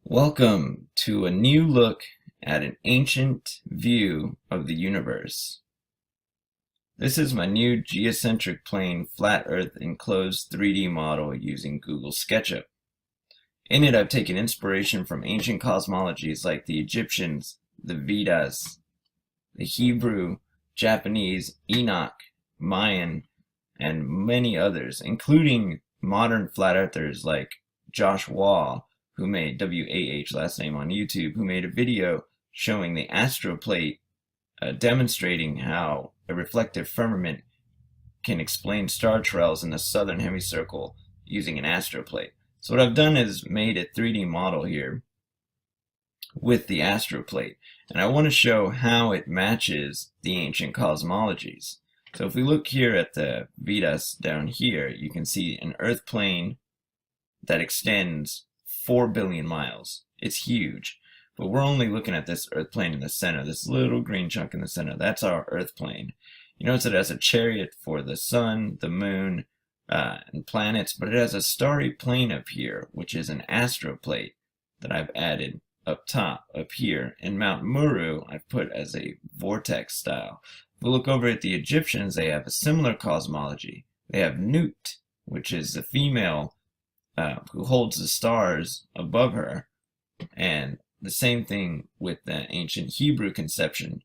Welcome to a new look at an ancient view of the universe. This is my new geocentric plane flat Earth enclosed 3D model using Google SketchUp. In it, I've taken inspiration from ancient cosmologies like the Egyptians, the Vedas, the Hebrew, Japanese, Enoch, Mayan, and many others, including modern flat earthers like Josh Wall, who made WAH last name on YouTube, who made a video showing the astroplate, demonstrating how a reflective firmament can explain star trails in the southern hemicycle using an astroplate. So what I've done is made a 3D model here with the astroplate, and I want to show how it matches the ancient cosmologies. So if we look here at the Vedas down here, you can see an Earth plane that extends 4 billion miles. It's huge, but we're only looking at this Earth plane in the center, this little green chunk in the center. That's our Earth plane. You notice it has a chariot for the sun, the moon, and planets, but it has a starry plane up here, which is an astroplate that I've added up top, up here. In Mount Muru, I've put as a vortex style. If we look over at the Egyptians, they have a similar cosmology. They have Nut, which is the female who holds the stars above her, and the same thing with the ancient Hebrew conception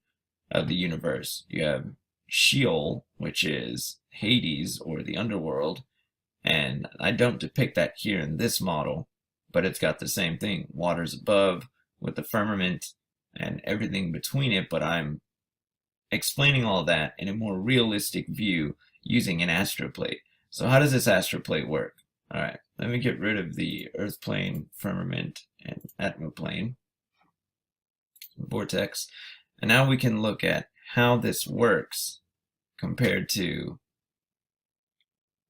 of the universe. You have Sheol, which is Hades or the underworld, and I don't depict that here in this model, but it's got the same thing, waters above with the firmament and everything between it, but I'm explaining all that in a more realistic view using an astroplate. So how does this astroplate work? All right, let me get rid of the Earth plane, firmament, and atmoplane, vortex. And now we can look at how this works compared to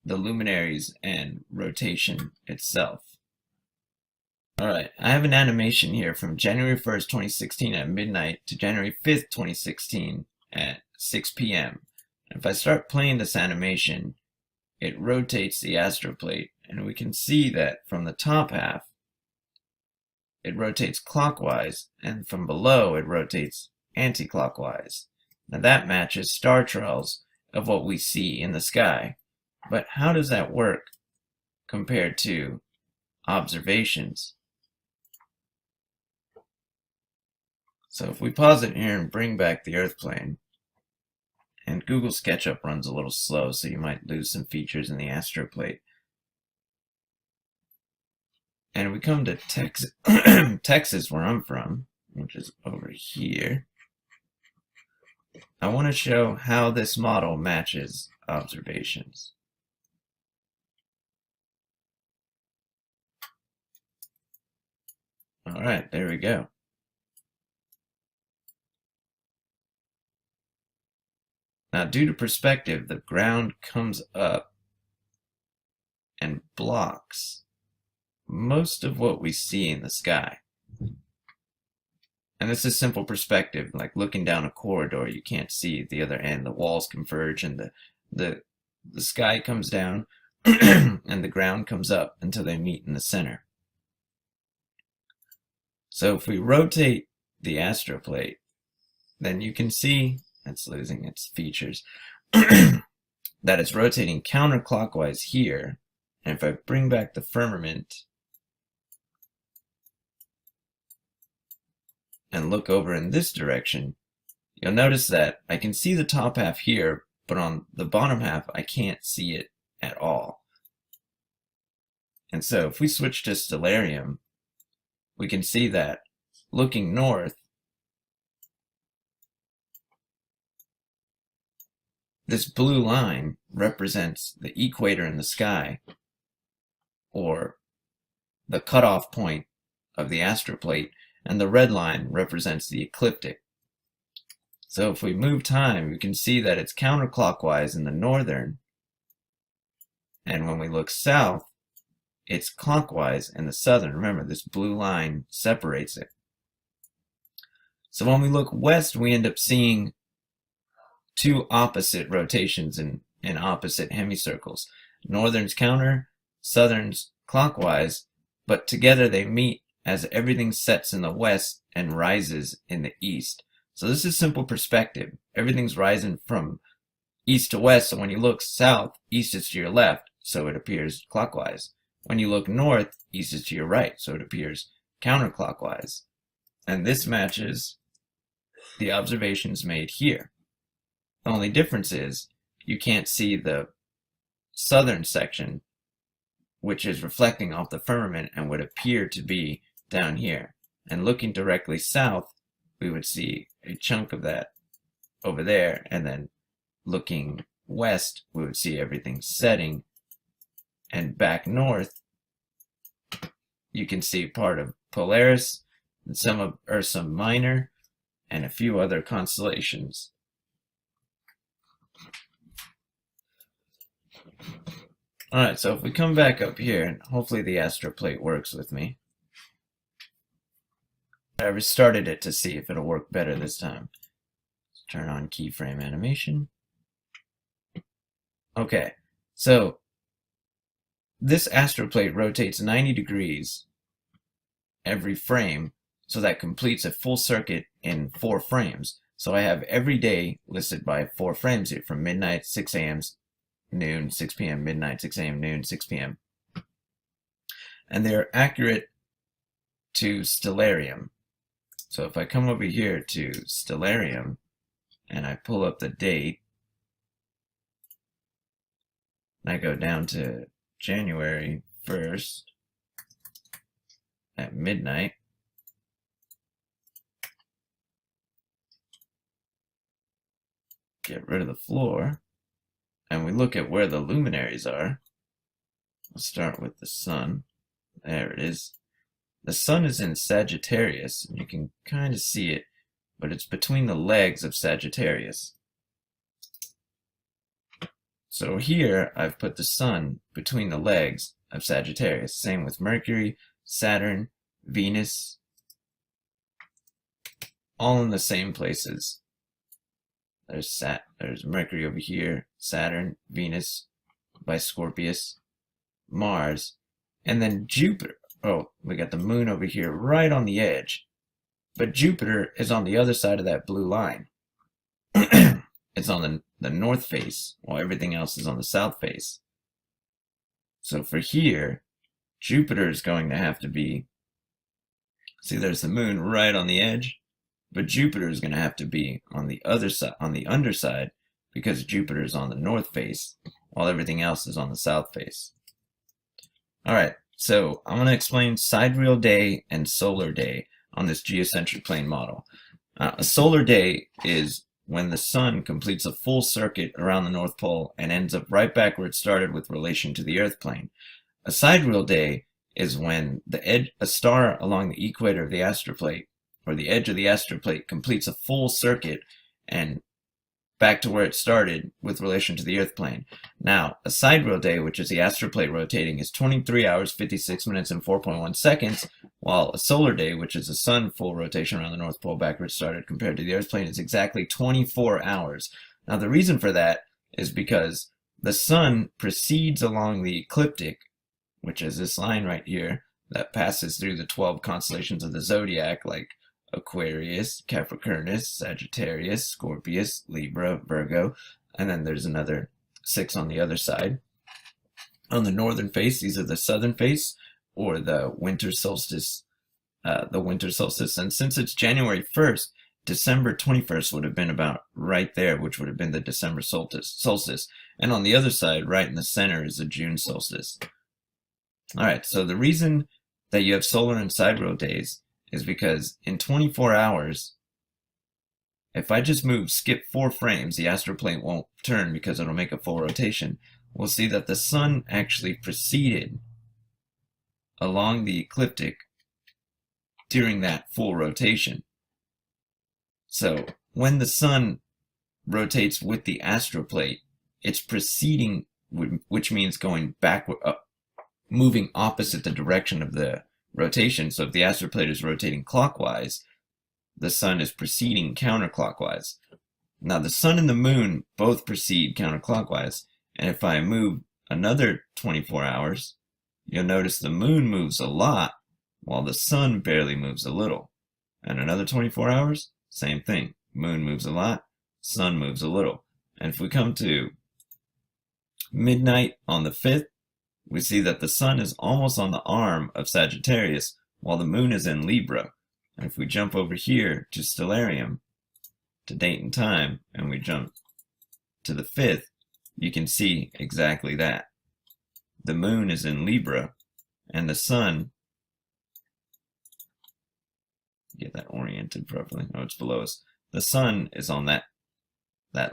the luminaries and rotation itself. All right, I have an animation here from January 1st, 2016 at midnight to January 5th, 2016 at 6 p.m. And if I start playing this animation, it rotates the astroplate, and we can see that from the top half, it rotates clockwise, and from below, it rotates anti-clockwise. Now that matches star trails of what we see in the sky. But how does that work compared to observations? So if we pause it here and bring back the Earth plane, and Google SketchUp runs a little slow, so you might lose some features in the astroplate. And we come to Texas, Texas, where I'm from, which is over here. I want to show how this model matches observations. All right, there we go. Now, due to perspective, the ground comes up and blocks most of what we see in the sky. And this is simple perspective, like looking down a corridor, you can't see the other end. The walls converge and the sky comes down and the ground comes up until they meet in the center. So if we rotate the astroplate, then you can see it's losing its features, that it's rotating counterclockwise here. And if I bring back the firmament and look over in this direction, you'll notice that I can see the top half here, but on the bottom half, I can't see it at all. And so if we switch to stellarium, we can see that looking north, this blue line represents the equator in the sky, or the cutoff point of the astroplate, and the red line represents the ecliptic. So if we move time, we can see that it's counterclockwise in the northern, and when we look south, it's clockwise in the southern. Remember, this blue line separates it. So when we look west, we end up seeing two opposite rotations in opposite hemicycles. Northern's counter, southern's clockwise, but together they meet as everything sets in the west and rises in the east. So this is simple perspective. Everything's rising from east to west, so when you look south, east is to your left, so it appears clockwise. When you look north, east is to your right, so it appears counterclockwise. And this matches the observations made here. The only difference is you can't see the southern section, which is reflecting off the firmament and would appear to be down here. And looking directly south, we would see a chunk of that over there, and then looking west, we would see everything setting, and back north, you can see part of Polaris, and some of Ursa Minor, and a few other constellations. Alright, so if we come back up here, and hopefully the astroplate works with me. I restarted it to see if it'll work better this time. Let's turn on keyframe animation. Okay, so this astroplate rotates 90 degrees every frame, so that completes a full circuit in 4 frames. So I have every day listed by 4 frames here, from midnight, 6 a.m., noon, 6 p.m., midnight, 6 a.m., noon, 6 p.m. And they're accurate to stellarium. So if I come over here to stellarium and I pull up the date, and I go down to January 1st at midnight, get rid of the floor, and we look at where the luminaries are. Let's start with the sun. There it is. The sun is in Sagittarius, and you can kind of see it, but it's between the legs of Sagittarius. So here, I've put the sun between the legs of Sagittarius. Same with Mercury, Saturn, Venus, all in the same places. There's Mercury over here, Saturn, Venus, by Scorpius, Mars, and then Jupiter. Oh, we got the moon over here right on the edge. But Jupiter is on the other side of that blue line. It's on the north face, while everything else is on the south face. So for here, Jupiter is going to have to be, see, there's the moon right on the edge, but Jupiter is going to have to be on the other side, on the underside, because Jupiter is on the north face, while everything else is on the south face. All right, so I'm going to explain sidereal day and solar day on this geocentric plane model. A solar day is when the sun completes a full circuit around the North Pole and ends up right back where it started with relation to the Earth plane. A sidereal day is when a star along the equator of the astroplate, or the edge of the astroplate, completes a full circuit and back to where it started with relation to the Earth plane. Now, a sidereal day, which is the astroplate rotating, is 23 hours, 56 minutes, and 4.1 seconds, while a solar day, which is a sun full rotation around the North Pole back where it started compared to the Earth plane, is exactly 24 hours. Now, the reason for that is because the sun proceeds along the ecliptic, which is this line right here that passes through the 12 constellations of the zodiac, like Aquarius, Capricornus, Sagittarius, Scorpius, Libra, Virgo, and then there's another 6 on the other side. On the northern face, these are the southern face, or the winter solstice. And since it's January 1st, December 21st would have been about right there, which would have been the December solstice. And on the other side, right in the center, is the June solstice. All right, so the reason that you have solar and sidereal days is because in 24 hours, if I just skip 4 frames, the astroplane won't turn because it'll make a full rotation. We'll see that the sun actually proceeded along the ecliptic during that full rotation. So when the sun rotates with the astroplate, it's proceeding, which means going backward, moving opposite the direction of the rotation. So if the astroplate is rotating clockwise, the sun is proceeding counterclockwise. Now the sun and the moon both proceed counterclockwise, and if I move another 24 hours, you'll notice the moon moves a lot, while the sun barely moves a little. And another 24 hours, same thing. Moon moves a lot, sun moves a little. And if we come to midnight on the 5th, we see that the sun is almost on the arm of Sagittarius, while the moon is in Libra. And if we jump over here to Stellarium, to date and time, and we jump to the 5th, you can see exactly that. The moon is in Libra, and the sun, get that oriented properly, oh, it's below us. The sun is on that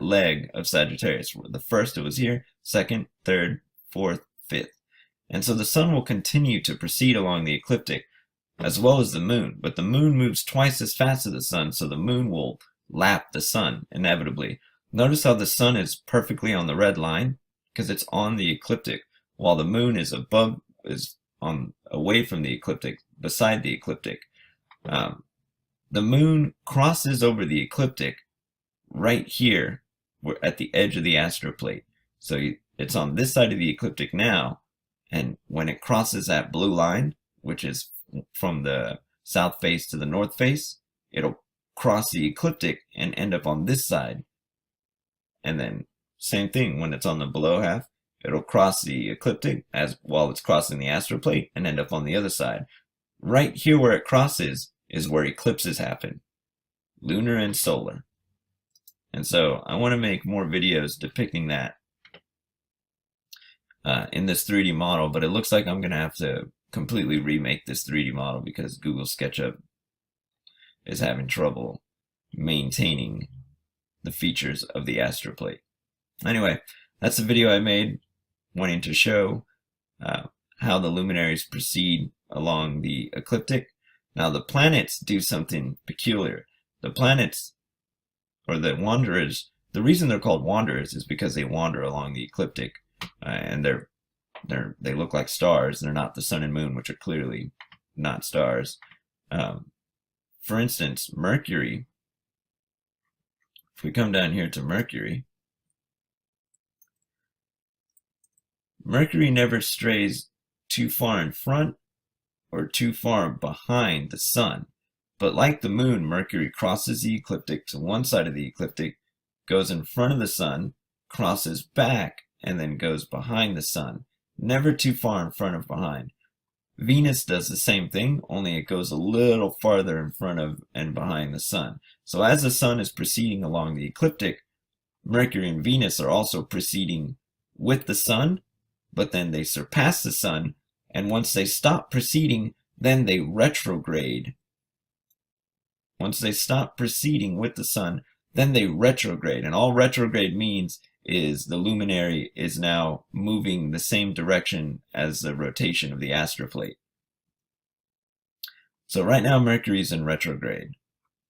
leg of Sagittarius. The first it was here, second, third, fourth, fifth. And so the sun will continue to proceed along the ecliptic as well as the moon, but the moon moves twice as fast as the sun, so the moon will lap the sun inevitably. Notice how the sun is perfectly on the red line because it's on the ecliptic, while the moon is away from the ecliptic, beside the ecliptic. The moon crosses over the ecliptic right here. We're at the edge of the astroplate. So it's on this side of the ecliptic now, and when it crosses that blue line, which is from the south face to the north face, it'll cross the ecliptic and end up on this side. And then same thing, when it's on the below half, it'll cross the ecliptic while it's crossing the astroplate and end up on the other side. Right here where it crosses is where eclipses happen, lunar and solar. And so I want to make more videos depicting that in this 3D model, but it looks like I'm going to have to completely remake this 3D model because Google SketchUp is having trouble maintaining the features of the astroplate. Anyway, that's the video I made wanting to show how the luminaries proceed along the ecliptic. Now the planets do something peculiar. The planets, or the wanderers, the reason they're called wanderers is because they wander along the ecliptic, and they look like stars. They're not the sun and moon, which are clearly not stars. For instance, Mercury, if we come down here to Mercury, Mercury never strays too far in front or too far behind the sun. But like the moon, Mercury crosses the ecliptic to one side of the ecliptic, goes in front of the sun, crosses back, and then goes behind the sun. Never too far in front or behind. Venus does the same thing, only it goes a little farther in front of and behind the sun. So as the sun is proceeding along the ecliptic, Mercury and Venus are also proceeding with the sun, but then they surpass the sun, and once they stop proceeding, then they retrograde. Once they stop proceeding with the sun, then they retrograde. And all retrograde means is the luminary is now moving the same direction as the rotation of the astroplate. So right now Mercury's in retrograde.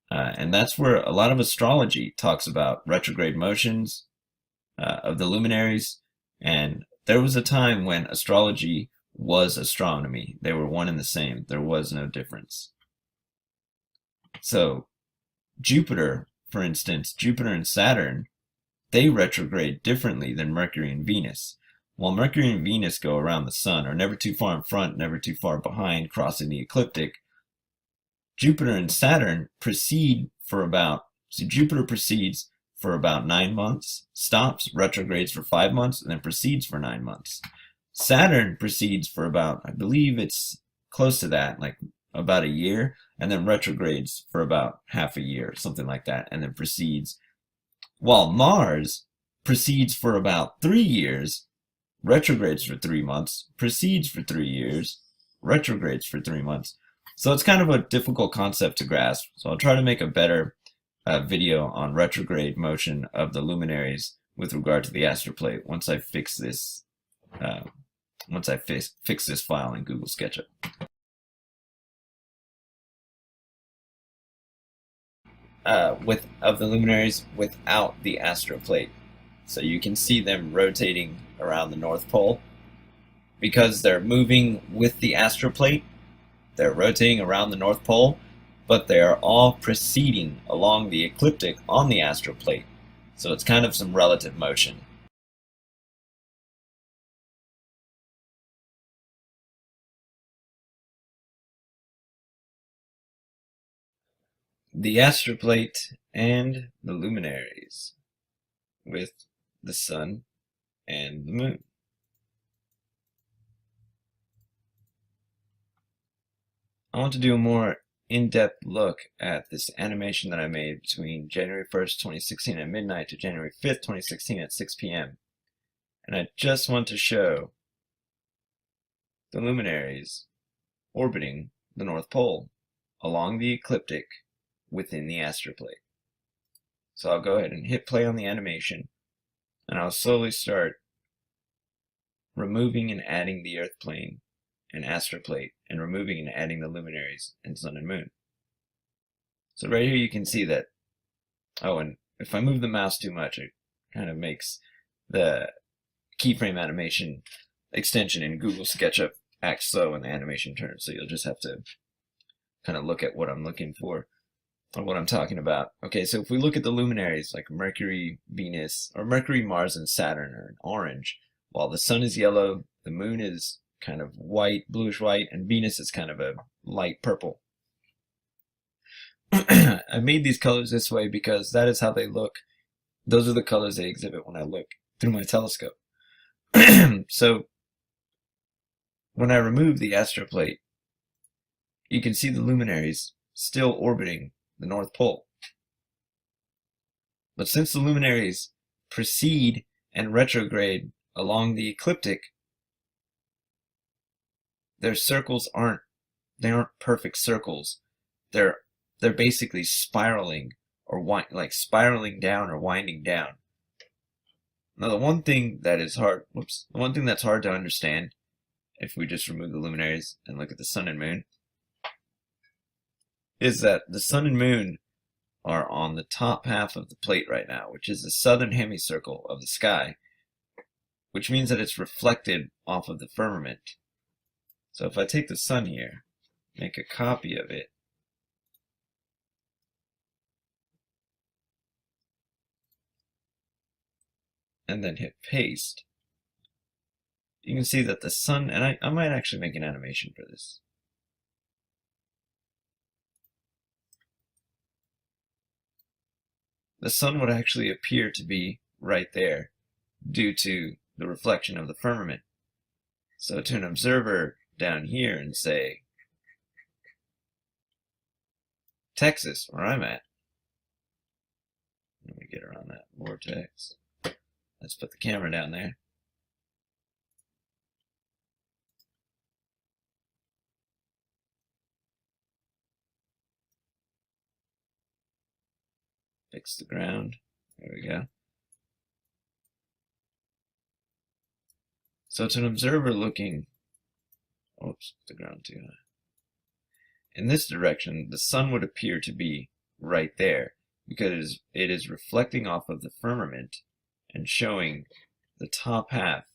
And that's where a lot of astrology talks about retrograde motions of the luminaries. And there was a time when astrology was astronomy. They were one and the same. There was no difference. So Jupiter, for instance, Jupiter and Saturn, they retrograde differently than Mercury and Venus. While Mercury and Venus go around the sun, are never too far in front, never too far behind, crossing the ecliptic, Jupiter and Saturn proceed for about, so Jupiter proceeds for about 9 months, stops, retrogrades for 5 months, and then proceeds for 9 months. Saturn proceeds for about, I believe it's close to that, like about a year, and then retrogrades for about half a year, something like that, and then proceeds. While Mars proceeds for about 3 years, retrogrades for 3 months, proceeds for 3 years, retrogrades for 3 months. So it's kind of a difficult concept to grasp. So I'll try to make a better video on retrograde motion of the luminaries with regard to the astroplate once I fix this. Fix this file in Google SketchUp. Of the luminaries without the astroplate. So you can see them rotating around the North Pole. Because they're moving with the astroplate, they're rotating around the North Pole, but they are all proceeding along the ecliptic on the astroplate. So it's kind of some relative motion. the astroplate and the luminaries with the sun and the moon. I want to do a more in-depth look at this animation that I made between January 1st, 2016 at midnight to January 5th, 2016 at 6 p.m. And I just want to show the luminaries orbiting the North Pole along the ecliptic within the astroplate. So I'll go ahead and hit play on the animation, and I'll slowly start removing and adding the Earth plane and astroplate, and removing and adding the luminaries and sun and moon. So right here you can see that, oh, and if I move the mouse too much, it kind of makes the keyframe animation extension in Google SketchUp act slow when the animation turns, so you'll just have to kind of look at what I'm looking for, or what I'm talking about. Okay, so if we look at the luminaries, like Mercury, Venus, or Mercury, Mars, and Saturn are in orange, while the sun is yellow, the moon is kind of white, bluish white, and Venus is kind of a light purple. I made these colors this way because that is how they look. Those are the colors they exhibit when I look through my telescope. So when I remove the astroplate, you can see the luminaries still orbiting the North Pole. But since the luminaries precede and retrograde along the ecliptic, their circles aren't perfect circles. They're basically spiraling, or like spiraling down or winding down. Now the one thing that's hard to understand, if we just remove the luminaries and look at the sun and moon, is that the sun and moon are on the top half of the plate right now, which is the southern semicircle of the sky, which means that it's reflected off of the firmament. So if I take the sun here, make a copy of it, and then hit paste, you can see that the sun, and I might actually make an animation for this. The sun would actually appear to be right there due to the reflection of the firmament. So to an observer down here and say, Texas, where I'm at, let me get around that vortex. Let's put the camera down there. Fix the ground. There we go. So to an observer looking, oops, the ground too high. In this direction, the sun would appear to be right there because it is reflecting off of the firmament and showing the top half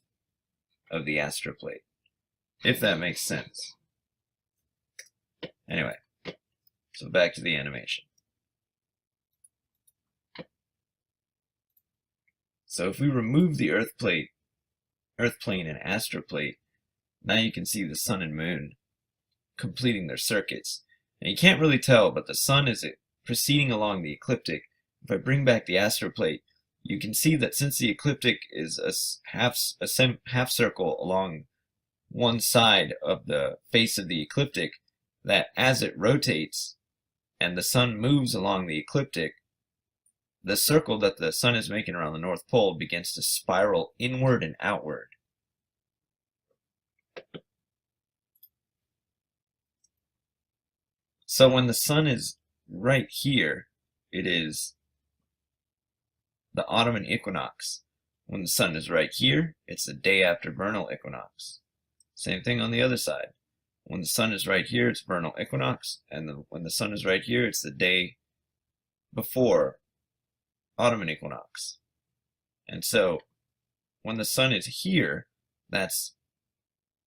of the astroplate, if that makes sense. Anyway, so back to the animation. So if we remove the Earth plane and astroplate, now you can see the sun and moon completing their circuits. And you can't really tell, but the sun is proceeding along the ecliptic. If I bring back the astroplate, you can see that since the ecliptic is a half circle along one side of the face of the ecliptic, that as it rotates and the sun moves along the ecliptic, the circle that the sun is making around the North Pole begins to spiral inward and outward. So when the sun is right here, it is the autumn equinox. When the sun is right here, it's the day after vernal equinox. Same thing on the other side. When the sun is right here, it's vernal equinox, and when the sun is right here, it's the day before autumn equinox. And so when the sun is here, that's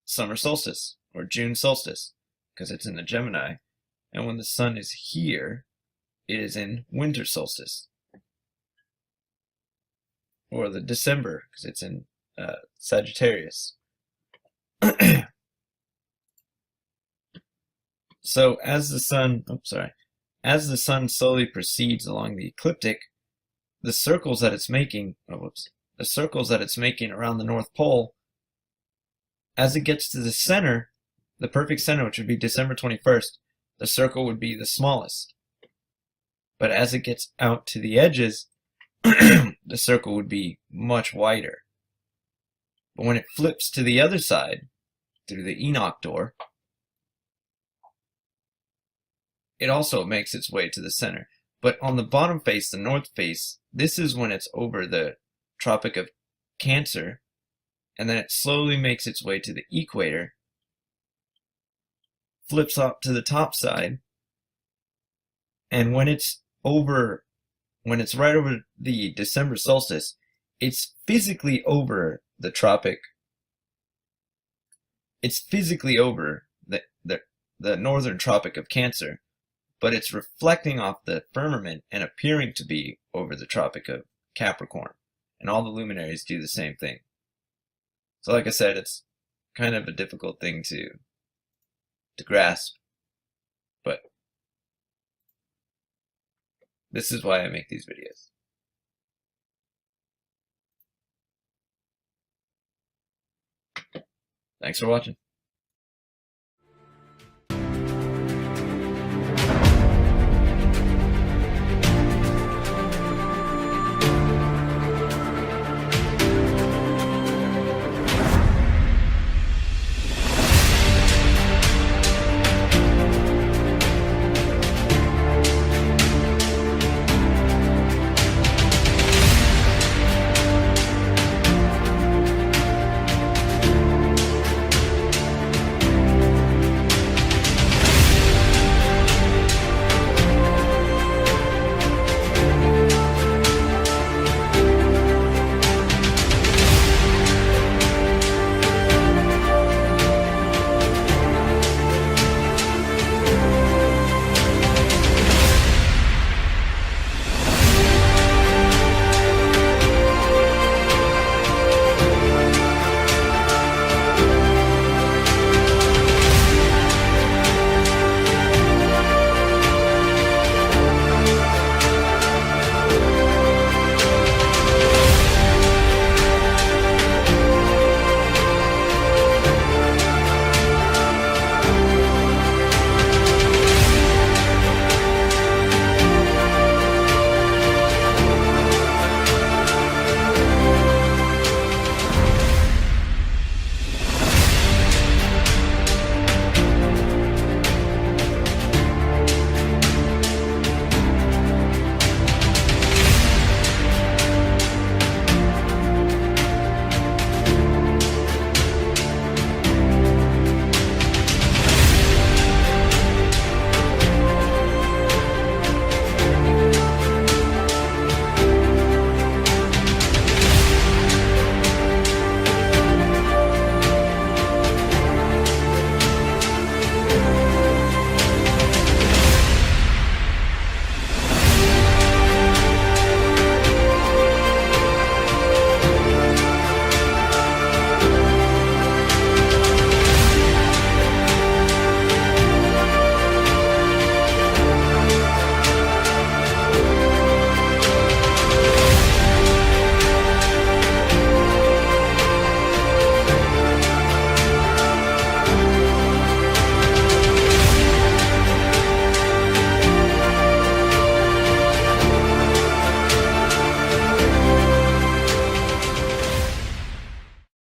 summer solstice or June solstice because it's in the Gemini. And when the sun is here, it is in winter solstice, or the December because it's in Sagittarius. So as the sun, as the sun slowly proceeds along the ecliptic, the circles that it's making, the circles that it's making around the North Pole, as it gets to the center, the perfect center, which would be December 21st, the circle would be the smallest. But as it gets out to the edges, the circle would be much wider. But when it flips to the other side, through the Enoch door, it also makes its way to the center. But on the bottom face, the north face, this is when it's over the Tropic of Cancer, and then it slowly makes its way to the equator, flips up to the top side, and when it's right over the December solstice, it's physically over the tropic. It's physically over the northern Tropic of Cancer, but it's reflecting off the firmament and appearing to be over the Tropic of Capricorn. And all the luminaries do the same thing. So like I said, it's kind of a difficult thing to grasp, but this is why I make these videos. Thanks for watching.